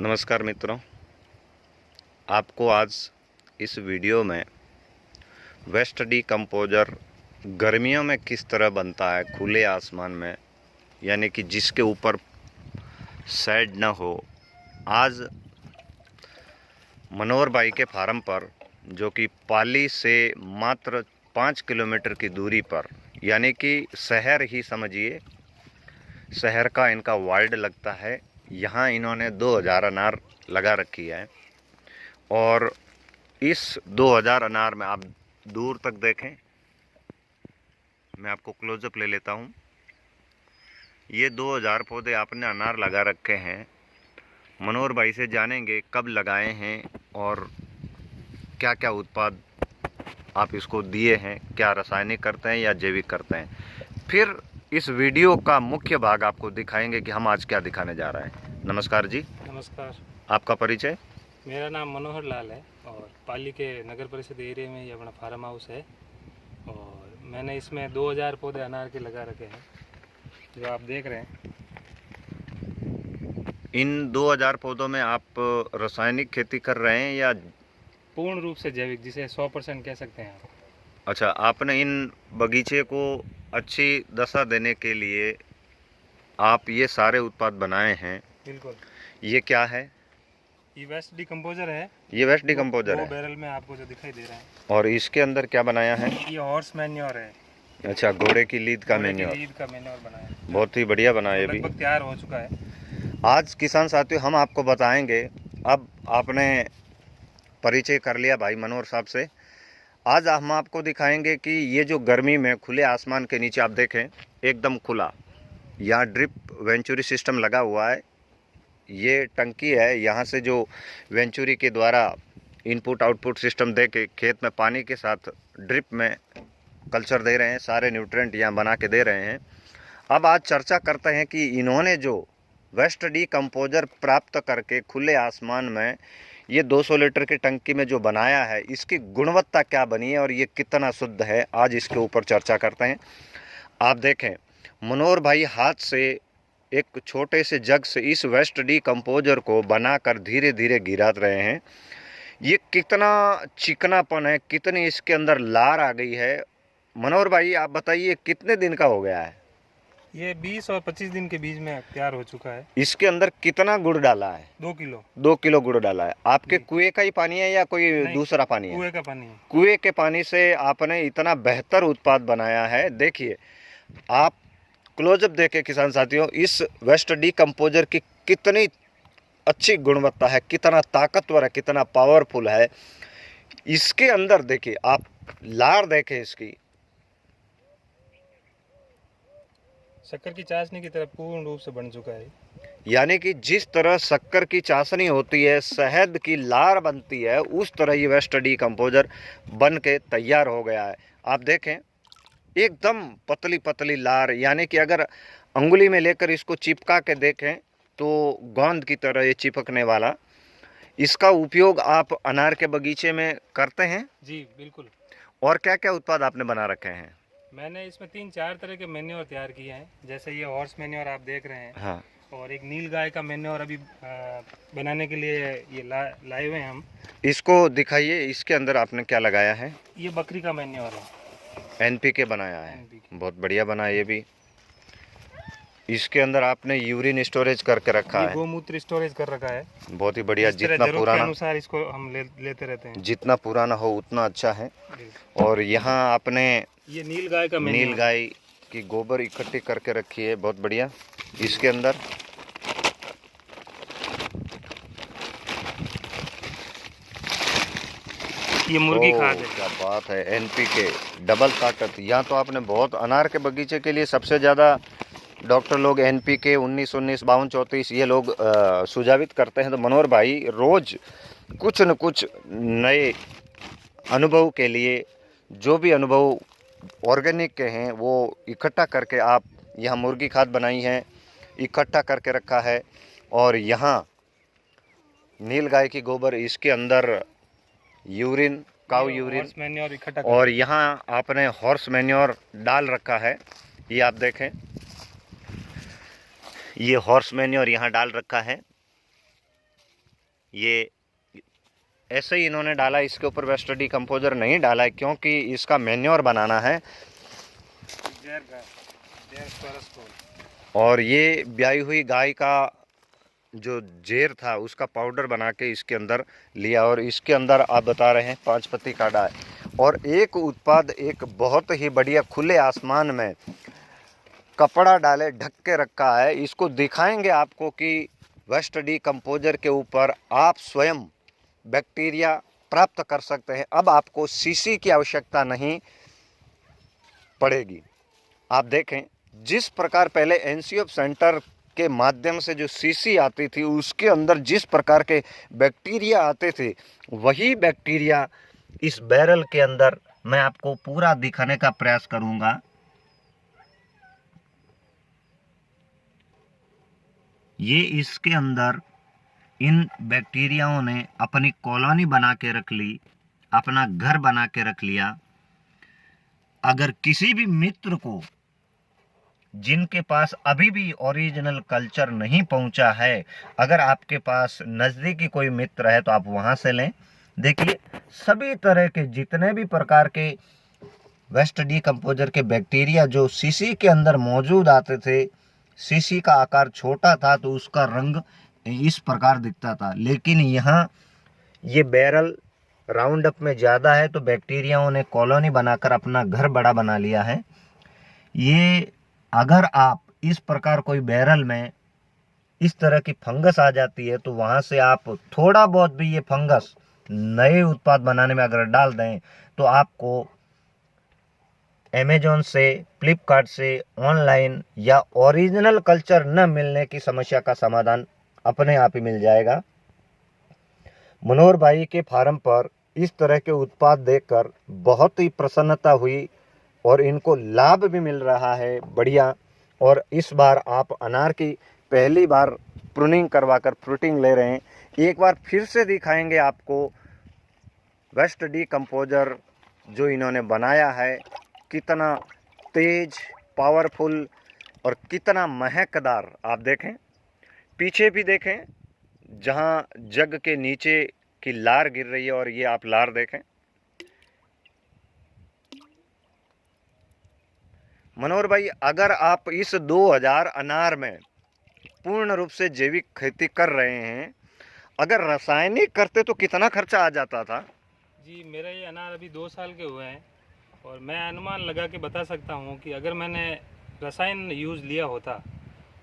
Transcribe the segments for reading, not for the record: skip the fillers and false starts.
नमस्कार मित्रों, आपको आज इस वीडियो में वेस्ट डिकम्पोजर गर्मियों में किस तरह बनता है खुले आसमान में, यानी कि जिसके ऊपर शेड न हो। आज मनोहर भाई के फार्म पर, जो कि पाली से मात्र 5 किलोमीटर की दूरी पर, यानी कि शहर ही समझिए, शहर का इनका वार्ड लगता है, यहाँ इन्होंने 2000 अनार लगा रखी है। और इस 2000 अनार में आप दूर तक देखें, मैं आपको क्लोजअप ले लेता हूँ। ये 2000 पौधे आपने अनार लगा रखे हैं। मनोहर भाई से जानेंगे कब लगाए हैं और क्या क्या उत्पाद आप इसको दिए हैं, क्या रासायनिक करते हैं या जैविक करते हैं। फिर इस वीडियो का मुख्य भाग आपको दिखाएंगे कि हम आज क्या दिखाने जा रहे हैं। नमस्कार जी। नमस्कार। आपका परिचय? मेरा नाम मनोहर लाल है और पाली के नगर परिषद एरिया में ये अपना फार्म हाउस है और मैंने इसमें 2000 पौधे अनार के लगा रखे हैं, जो आप देख रहे हैं। इन 2000 पौधों में आप रासायनिक खेती कर रहे हैं या पूर्ण रूप से जैविक, जिसे 100% कह सकते हैं आप। अच्छा, आपने इन बगीचे को अच्छी दशा देने के लिए आप ये सारे उत्पाद बनाए हैं। बिल्कुल। ये क्या है? ये वेस्ट डिकम्पोजर है। ये वेस्ट डिकम्पोजर वो है। बैरल में आपको जो दिखाई दे रहा है। और इसके अंदर क्या बनाया है? ये हॉर्स मैन्योर है। अच्छा, घोड़े की लीद का मैन्योर। लीद का मैन्योर बनाया है। बहुत ही बढ़िया बना है। ये भी लगभग तैयार हो चुका है। आज किसान साथियों, हम आपको बताएंगे, अब आपने परिचय कर लिया भाई मनोहर साहब से। आज हम आपको दिखाएंगे कि ये जो गर्मी में खुले आसमान के नीचे आप देखें, एकदम खुला, यहाँ ड्रिप वेंचुरी सिस्टम लगा हुआ है। ये टंकी है, यहाँ से जो वेंचुरी के द्वारा इनपुट आउटपुट सिस्टम दे के खेत में पानी के साथ ड्रिप में कल्चर दे रहे हैं, सारे न्यूट्रेंट यहाँ बना के दे रहे हैं। अब आज चर्चा करते हैं कि इन्होंने जो वेस्ट डिकम्पोजर प्राप्त करके खुले आसमान में ये 200 लीटर की टंकी में जो बनाया है, इसकी गुणवत्ता क्या बनी है और ये कितना शुद्ध है, आज इसके ऊपर चर्चा करते हैं। आप देखें, मनोहर भाई हाथ से एक छोटे से जग से इस वेस्ट डिकम्पोजर को बनाकर धीरे धीरे गिरा रहे हैं। ये कितना चिकनापन है, कितनी इसके अंदर लार आ गई है। मनोहर भाई आप बताइए, कितने दिन का हो गया है? ये 20 और 25 दिन के बीच में तैयार हो चुका है। इसके अंदर कितना गुड़ डाला है? 2 किलो। 2 किलो गुड़ डाला है। आपके कुएं का ही पानी है या कोई दूसरा पानी है? कुएं का पानी है। कुएं के पानी से आपने इतना बेहतर उत्पाद बनाया है। देखिए, आप क्लोजअप देखें किसान साथियों, इस वेस्ट डिकम्पोजर की कितनी अच्छी गुणवत्ता है, कितना ताकतवर है, कितना पावरफुल है। इसके अंदर देखिए, आप लार देखें इसकी, शक्कर की चाशनी की तरह पूर्ण रूप से बन चुका है। यानी कि जिस तरह शक्कर की चाशनी होती है, शहद की लार बनती है, उस तरह ये वेस्ट डिकम्पोजर बन के तैयार हो गया है। आप देखें, एकदम पतली पतली लार, यानी कि अगर अंगुली में लेकर इसको चिपका के देखें तो गोंद की तरह ये चिपकने वाला। इसका उपयोग आप अनार के बगीचे में करते हैं? जी बिल्कुल। और क्या क्या उत्पाद आपने बना रखे हैं? मैंने इसमें 3-4 तरह के मैन्योर तैयार किए हैं, जैसे ये हॉर्स मैन्योर आप देख रहे हैं। हाँ। और एक नील गाय का मैन्योर अभी बनाने के लिए ये लाए हुए हैं हम। इसको दिखाइए, इसके अंदर आपने क्या लगाया है? ये बकरी का मैन्योर है। एनपीके बनाया है। बहुत बढ़िया बना है ये भी। इसके अंदर आपने यूरिन स्टोरेज करके रखा है। गोमूत्र स्टोरेज कर रखा है। बहुत ही बढ़िया। जितना पुराना अनुसार इसको हम लेते रहते हैं। जितना पुराना हो उतना अच्छा है। और यहाँ आपने ये नील गाय की गोबर इकट्ठी करके रखी है। बहुत बढ़िया। इसके अंदर ये मुर्गी खाद है। क्या बात है, एनपीके डबल ताकत। यहाँ तो आपने बहुत, अनार के बगीचे के लिए सबसे ज़्यादा डॉक्टर लोग एनपीके 19-19, 52-34 ये लोग सुझावित करते हैं। तो मनोहर भाई रोज़ कुछ न कुछ नए अनुभव के लिए, जो भी अनुभव ऑर्गेनिक के हैं वो इकट्ठा करके आप यहाँ मुर्गी खाद बनाई है, इकट्ठा करके रखा है। और यहाँ नील गाय की गोबर, इसके अंदर यूरिन, काऊ यूरिन, और यहाँ आपने हॉर्स मैन्योर डाल रखा है। ये आप देखें, ये हॉर्स मैन्योर यहाँ डाल रखा है। ये ऐसे ही इन्होंने डाला, इसके ऊपर वेस्ट डिकम्पोजर नहीं डाला है क्योंकि इसका मैन्योर बनाना है। और ये ब्याई हुई गाय का जो जेर था उसका पाउडर बना के इसके अंदर लिया, और इसके अंदर आप बता रहे हैं 5 पत्ती का डाई, और एक उत्पाद एक बहुत ही बढ़िया खुले आसमान में कपड़ा डाले ढक के रखा है। इसको दिखाएंगे आपको कि वेस्ट डिकम्पोजर के ऊपर आप स्वयं बैक्टीरिया प्राप्त कर सकते हैं। अब आपको सीसी की आवश्यकता नहीं पड़ेगी। आप देखें, जिस प्रकार पहले एनसीएफ सेंटर के माध्यम से जो सीसी आती थी उसके अंदर जिस प्रकार के बैक्टीरिया आते थे, वही बैक्टीरिया इस बैरल के अंदर मैं आपको पूरा दिखाने का प्रयास करूंगा। ये इसके अंदर इन बैक्टीरियाओं ने अपनी कॉलोनी बना के रख ली, अपना घर बना के रख लिया। अगर किसी भी मित्र को, जिनके पास अभी भी ओरिजिनल कल्चर नहीं पहुंचा है, अगर आपके पास नज़दीकी कोई मित्र है तो आप वहां से लें। देखिए, सभी तरह के जितने भी प्रकार के वेस्ट डिकम्पोजर के बैक्टीरिया जो सीसी के अंदर मौजूद आते थे, सीसी का आकार छोटा था तो उसका रंग इस प्रकार दिखता था, लेकिन यहाँ ये बैरल राउंड अप में ज़्यादा है तो बैक्टीरियाओं ने कॉलोनी बनाकर अपना घर बड़ा बना लिया है। ये अगर आप इस प्रकार कोई बैरल में इस तरह की फंगस आ जाती है तो वहाँ से आप थोड़ा बहुत भी ये फंगस नए उत्पाद बनाने में अगर डाल दें तो आपको अमेजोन से, फ्लिपकार्ट से ऑनलाइन या ओरिजिनल कल्चर न मिलने की समस्या का समाधान अपने आप ही मिल जाएगा। मनोहर भाई के फार्म पर इस तरह के उत्पाद देखकर बहुत ही प्रसन्नता हुई और इनको लाभ भी मिल रहा है बढ़िया। और इस बार आप अनार की पहली बार प्रूनिंग करवाकर फ्रूटिंग ले रहे हैं। एक बार फिर से दिखाएंगे आपको वेस्ट डिकम्पोजर जो इन्होंने बनाया है, कितना तेज, पावरफुल और कितना महकदार। आप देखें, पीछे भी देखें जहां जग के नीचे की लार गिर रही है, और ये आप लार देखें। मनोहर भाई, अगर आप इस 2000 अनार में पूर्ण रूप से जैविक खेती कर रहे हैं, अगर रासायनिक करते तो कितना खर्चा आ जाता था? जी, मेरा ये अनार अभी 2 साल के हुए हैं और मैं अनुमान लगा के बता सकता हूँ कि अगर मैंने रसायन यूज़ लिया होता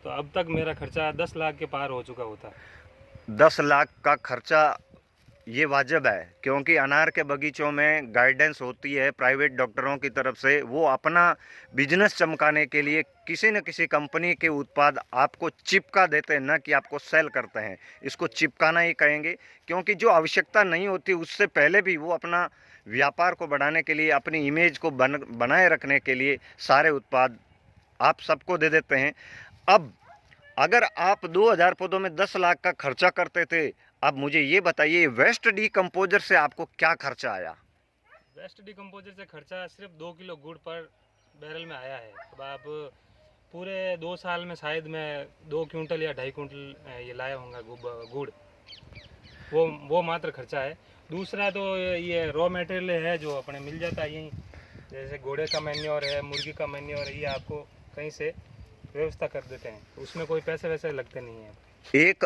तो अब तक मेरा खर्चा 10 लाख के पार हो चुका होता। 10 लाख का खर्चा ये वाजिब है, क्योंकि अनार के बगीचों में गाइडेंस होती है प्राइवेट डॉक्टरों की तरफ से। वो अपना बिजनेस चमकाने के लिए किसी न किसी कंपनी के उत्पाद आपको चिपका देते हैं, न कि आपको सेल करते हैं। इसको चिपकाना ही कहेंगे, क्योंकि जो आवश्यकता नहीं होती उससे पहले भी वो अपना व्यापार को बढ़ाने के लिए, अपनी इमेज को बनाए रखने के लिए सारे उत्पाद आप सबको दे देते हैं। अब अगर आप 2000 पौधों में 10 लाख का खर्चा करते थे, अब मुझे ये बताइए वेस्ट डिकम्पोजर से आपको क्या खर्चा आया? वेस्ट डिकम्पोजर से खर्चा सिर्फ 2 किलो गुड़ पर बैरल में आया है। अब आप पूरे 2 साल में शायद मैं 2 क्विंटल या 2.5 क्विंटल ये लाया होगा गुड़। वो मात्र खर्चा है। दूसरा तो ये रॉ मटेरियल है जो अपने मिल जाता है यहीं, जैसे घोड़े का मैन्योर है, मुर्गी का मैन्योर है, ये आपको कहीं से व्यवस्था कर देते हैं, उसमें कोई पैसे वैसे लगते नहीं हैं। एक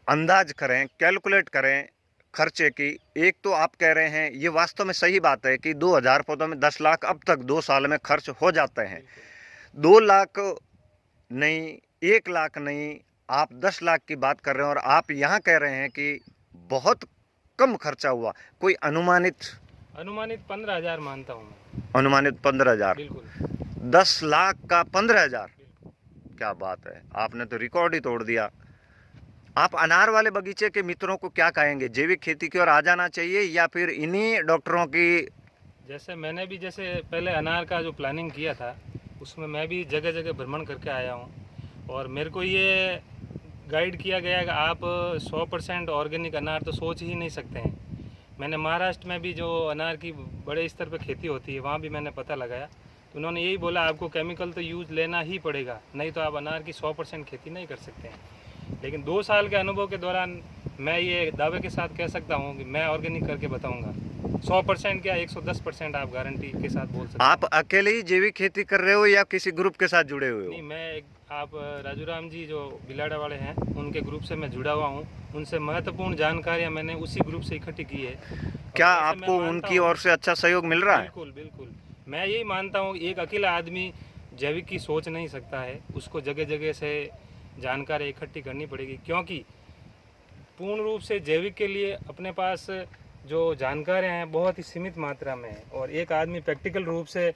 अंदाज करें, कैलकुलेट करें खर्चे की। एक तो आप कह रहे हैं, ये वास्तव में सही बात है कि 2000 पौधों में 10 लाख अब तक 2 साल में खर्च हो जाते हैं। 2 लाख नहीं, 1 लाख नहीं, आप 10 लाख की बात कर रहे हैं, और आप यहाँ कह रहे हैं कि बहुत कम खर्चा हुआ। कोई अनुमानित 15,000 मानता हूँ मैं। अनुमानित 15,000। बिल्कुल। 10 लाख का 15,000, क्या बात है, आपने तो रिकॉर्ड ही तोड़ दिया। आप अनार वाले बगीचे के मित्रों को क्या कहेंगे? जैविक खेती की ओर आ जाना चाहिए या फिर इन्हीं डॉक्टरों की? जैसे मैंने भी जैसे पहले अनार का जो प्लानिंग किया था उसमें मैं भी जगह जगह भ्रमण करके आया हूँ, और मेरे को ये गाइड किया गया कि आप 100% ऑर्गेनिक अनार तो सोच ही नहीं सकते हैं। मैंने महाराष्ट्र में भी जो अनार की बड़े स्तर पर खेती होती है वहाँ भी मैंने पता लगाया, तो उन्होंने यही बोला आपको केमिकल तो यूज़ लेना ही पड़ेगा, नहीं तो आप अनार की 100% खेती नहीं कर सकते हैं। लेकिन 2 साल के अनुभव के दौरान मैं ये दावे के साथ कह सकता हूँ कि मैं ऑर्गेनिक करके बताऊंगा। 100% क्या 110% आप गारंटी के साथ बोल सकते हैं। आप अकेले ही जैविक खेती कर रहे हो या किसी ग्रुप के साथ जुड़े हुए नहीं, हो? आप राजू राम जी जो बिलाड़ा वाले हैं उनके ग्रुप से मैं जुड़ा हुआ हूँ। उनसे महत्वपूर्ण जानकारियाँ मैंने उसी ग्रुप से इकट्ठी की है। क्या और जैसे मैं आपको मानता उनकी हूँ- ओर से अच्छा सहयोग मिल रहा है? बिल्कुल बिल्कुल, मैं यही मानता हूँ एक अकेला आदमी जैविक की सोच नहीं सकता है, उसको जगह जगह से जानकारी इकट्ठी करनी पड़ेगी, क्योंकि पूर्ण रूप से जैविक के लिए अपने पास जो जानकारियाँ हैं बहुत ही सीमित मात्रा में है, और एक आदमी प्रैक्टिकल रूप से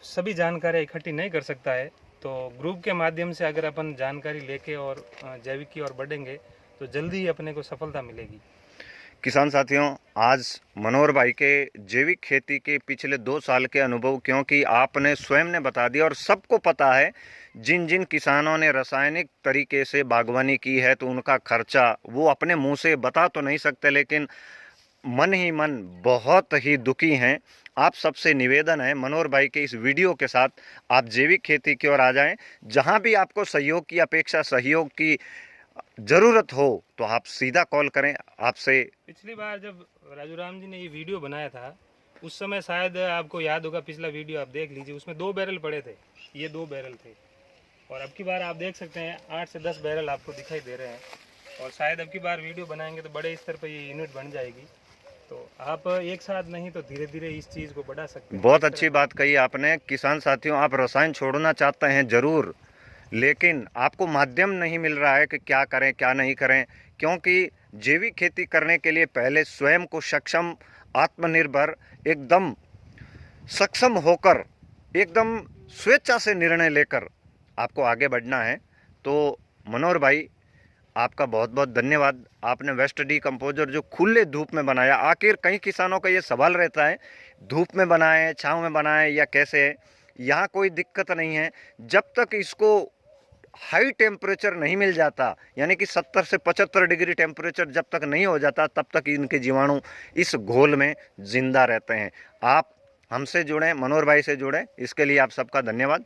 सभी जानकारियाँ इकट्ठी नहीं कर सकता है। तो ग्रुप के माध्यम से अगर अपन जानकारी लेके और जैविक की ओर बढ़ेंगे तो जल्दी ही अपने को सफलता मिलेगी। किसान साथियों, आज मनोहर भाई के जैविक खेती के पिछले 2 साल के अनुभव, क्योंकि आपने स्वयं ने बता दिया और सबको पता है, जिन जिन किसानों ने रासायनिक तरीके से बागवानी की है तो उनका खर्चा वो अपने मुंह से बता तो नहीं सकते, लेकिन मन ही मन बहुत ही दुखी हैं। आप सबसे निवेदन है, मनोहर भाई के इस वीडियो के साथ आप जैविक खेती की ओर आ जाएं। जहां भी आपको सहयोग की अपेक्षा, सहयोग की ज़रूरत हो तो आप सीधा कॉल करें। आपसे पिछली बार जब राजू राम जी ने ये वीडियो बनाया था उस समय शायद आपको याद होगा, पिछला वीडियो आप देख लीजिए, उसमें 2 बैरल पड़े थे, ये 2 बैरल थे। और अब की बार आप देख सकते हैं 8 से 10 बैरल आपको दिखाई दे रहे हैं। और शायद अब की बार वीडियो बनाएंगे तो बड़े स्तर पर ये यूनिट बन जाएगी। तो आप एक साथ नहीं तो धीरे धीरे इस चीज़ को बढ़ा सकते हैं। बहुत अच्छी बात कही आपने। किसान साथियों, आप रसायन छोड़ना चाहते हैं ज़रूर, लेकिन आपको माध्यम नहीं मिल रहा है कि क्या करें क्या नहीं करें, क्योंकि जैविक खेती करने के लिए पहले स्वयं को सक्षम, आत्मनिर्भर, एकदम सक्षम होकर, एकदम स्वेच्छा से निर्णय लेकर आपको आगे बढ़ना है। तो मनोहर भाई, आपका बहुत बहुत धन्यवाद। आपने वेस्ट डीकम्पोजर जो खुले धूप में बनाया, आखिर कई किसानों का ये सवाल रहता है, धूप में बनाएं, छांव में बनाएं या कैसे है। यहाँ कोई दिक्कत नहीं है, जब तक इसको हाई टेम्परेचर नहीं मिल जाता, यानी कि 70 से 75 डिग्री टेम्परेचर जब तक नहीं हो जाता, तब तक इनके जीवाणु इस घोल में जिंदा रहते हैं। आप हमसे जुड़ें, मनोहर भाई से जुड़ें, इसके लिए आप सबका धन्यवाद।